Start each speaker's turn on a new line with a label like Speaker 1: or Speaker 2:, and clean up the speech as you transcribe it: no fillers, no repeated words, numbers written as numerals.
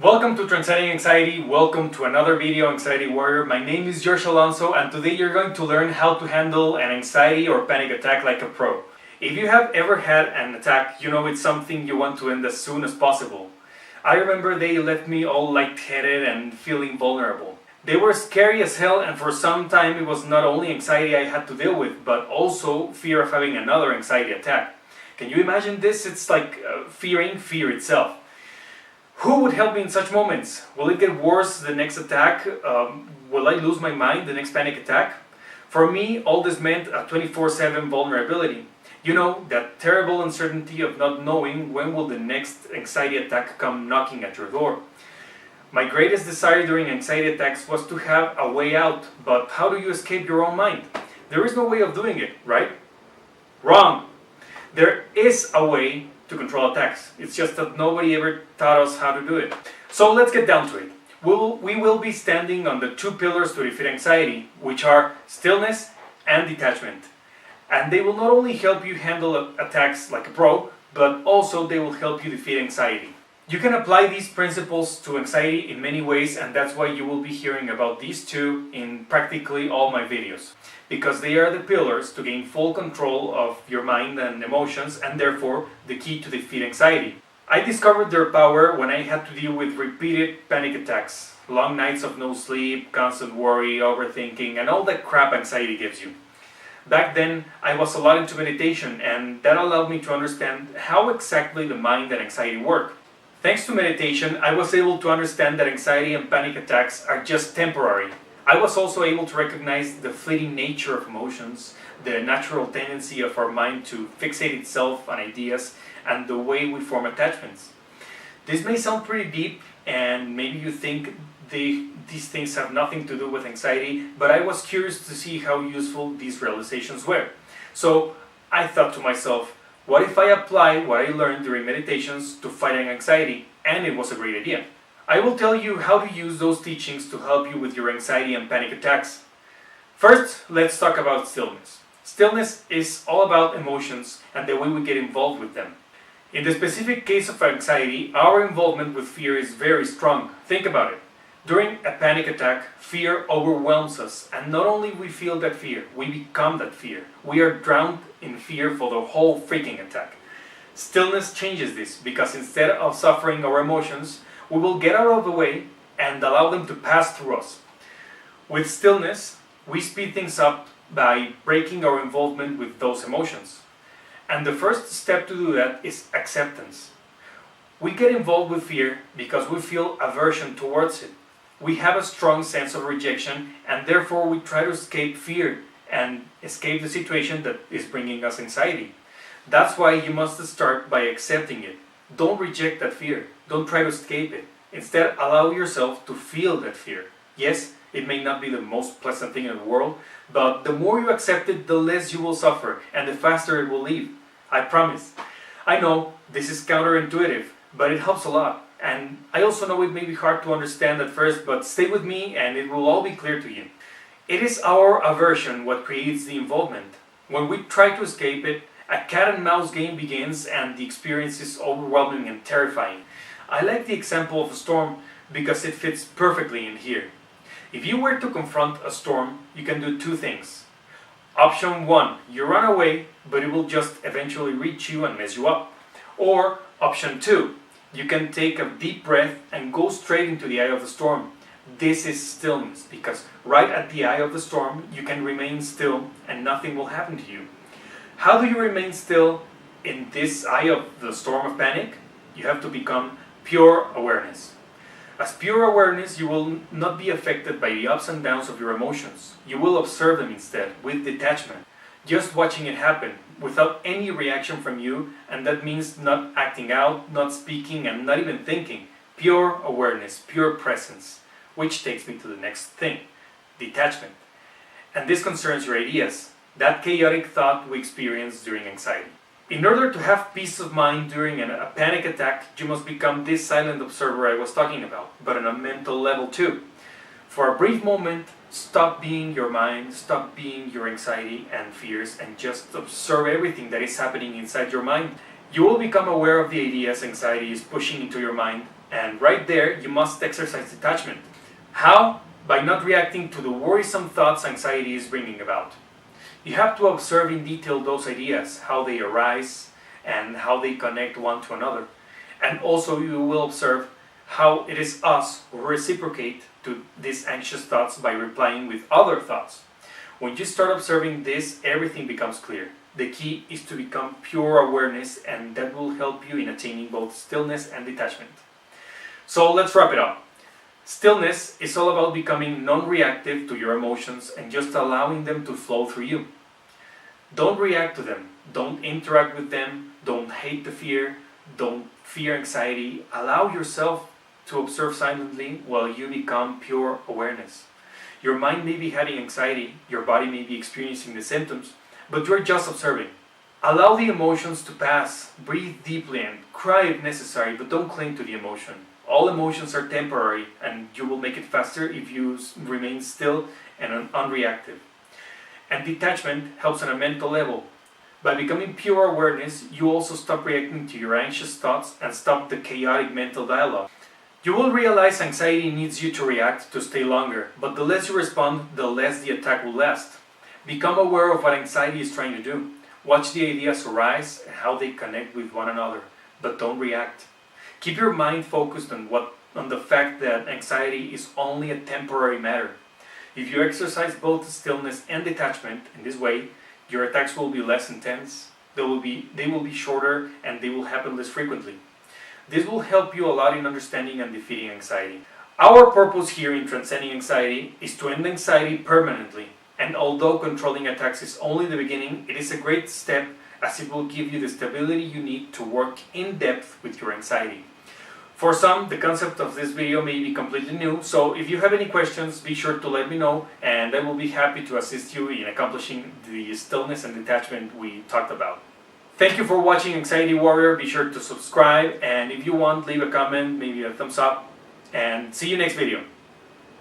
Speaker 1: Welcome to Transcending Anxiety. Welcome to another video, Anxiety Warrior. My name is George Alonso, and today you're going to learn how to handle an anxiety or panic attack like a pro. If you have ever had an attack, you know it's something you want to end as soon as possible. I remember they left me all lightheaded and feeling vulnerable. They were scary as hell, and for some time it was not only anxiety I had to deal with, but also fear of having another anxiety attack. Can you imagine this? It's like fearing fear itself. Who would help me in such moments? Will it get worse the next attack? Will I lose my mind the next panic attack? For me, all this meant a 24/7 vulnerability. You know, that terrible uncertainty of not knowing when will the next anxiety attack come knocking at your door. My greatest desire during anxiety attacks was to have a way out, but how do you escape your own mind? There is no way of doing it, right? Wrong! There is a way to control attacks. It's just that nobody ever taught us how to do it. So let's get down to it. We will be standing on the two pillars to defeat anxiety, which are stillness and detachment. And they will not only help you handle attacks like a pro, but also they will help you defeat anxiety. You can apply these principles to anxiety in many ways, and that's why you will be hearing about these two in practically all my videos. Because they are the pillars to gain full control of your mind and emotions, and therefore the key to defeat anxiety. I discovered their power when I had to deal with repeated panic attacks, long nights of no sleep, constant worry, overthinking, and all that crap anxiety gives you. Back then, I was a lot into meditation, and that allowed me to understand how exactly the mind and anxiety work. Thanks to meditation, I was able to understand that anxiety and panic attacks are just temporary. I was also able to recognize the fleeting nature of emotions, the natural tendency of our mind to fixate itself on ideas, and the way we form attachments. This may sound pretty deep, and maybe you think these things have nothing to do with anxiety, but I was curious to see how useful these realizations were. So I thought to myself, what if I apply what I learned during meditations to fighting anxiety? And it was a great idea. I will tell you how to use those teachings to help you with your anxiety and panic attacks. First, let's talk about stillness. Stillness is all about emotions and the way we get involved with them. In the specific case of anxiety, our involvement with fear is very strong. Think about it. During a panic attack, fear overwhelms us, and not only we feel that fear, we become that fear. We are drowned in fear for the whole freaking attack. Stillness changes this, because instead of suffering our emotions, we will get out of the way and allow them to pass through us. With stillness, we speed things up by breaking our involvement with those emotions. And the first step to do that is acceptance. We get involved with fear because we feel aversion towards it. We have a strong sense of rejection, and therefore we try to escape fear and escape the situation that is bringing us anxiety. That's why you must start by accepting it. Don't reject that fear. Don't try to escape it. Instead, allow yourself to feel that fear. Yes, it may not be the most pleasant thing in the world, but the more you accept it, the less you will suffer and the faster it will leave. I promise. I know this is counterintuitive, but it helps a lot. And I also know it may be hard to understand at first, but stay with me and it will all be clear to you. It is our aversion what creates the involvement. When we try to escape it, a cat and mouse game begins and the experience is overwhelming and terrifying. I like the example of a storm because it fits perfectly in here. If you were to confront a storm, you can do two things. Option 1, you run away, but it will just eventually reach you and mess you up. Or option 2, you can take a deep breath and go straight into the eye of the storm. This is stillness, because right at the eye of the storm, you can remain still and nothing will happen to you. How do you remain still in this eye of the storm of panic? You have to become pure awareness. As pure awareness, you will not be affected by the ups and downs of your emotions. You will observe them instead, with detachment. Just watching it happen, without any reaction from you, and that means not acting out, not speaking, and not even thinking. Pure awareness, pure presence. Which takes me to the next thing, detachment. And this concerns your ideas, that chaotic thought we experience during anxiety. In order to have peace of mind during a panic attack, you must become this silent observer I was talking about, but on a mental level too. For a brief moment, stop being your mind, stop being your anxiety and fears, and just observe everything that is happening inside your mind. You will become aware of the ideas anxiety is pushing into your mind, And right there, you must exercise detachment. How? By not reacting to the worrisome thoughts anxiety is bringing about. You have to observe in detail those ideas, how they arise, and how they connect one to another. And also you will observe how it is us who reciprocate to these anxious thoughts by replying with other thoughts. When you start observing this, everything becomes clear. The key is to become pure awareness, and that will help you in attaining both stillness and detachment. So let's wrap it up. Stillness is all about becoming non-reactive to your emotions and just allowing them to flow through you. Don't react to them. Don't interact with them. Don't hate the fear. Don't fear anxiety. Allow yourself to observe silently while you become pure awareness. Your mind may be having anxiety, your body may be experiencing the symptoms, but you're just observing. Allow the emotions to pass, breathe deeply and cry if necessary, but don't cling to the emotion. All emotions are temporary, and you will make it faster if you remain still and unreactive. And detachment helps on a mental level. By becoming pure awareness, you also stop reacting to your anxious thoughts and stop the chaotic mental dialogue. You will realize anxiety needs you to react to stay longer, but the less you respond, the less the attack will last. Become aware of what anxiety is trying to do. Watch the ideas arise and how they connect with one another, but don't react. Keep your mind focused on the fact that anxiety is only a temporary matter. If you exercise both stillness and detachment in this way, your attacks will be less intense, they will be shorter, and they will happen less frequently. This will help you a lot in understanding and defeating anxiety. Our purpose here in transcending anxiety is to end anxiety permanently, and although controlling attacks is only the beginning, it is a great step as it will give you the stability you need to work in depth with your anxiety. For some, the concept of this video may be completely new, so if you have any questions, be sure to let me know, and I will be happy to assist you in accomplishing the stillness and detachment we talked about. Thank you for watching Anxiety Warrior. Be sure to subscribe, and if you want, leave a comment, maybe a thumbs up, and see you next video.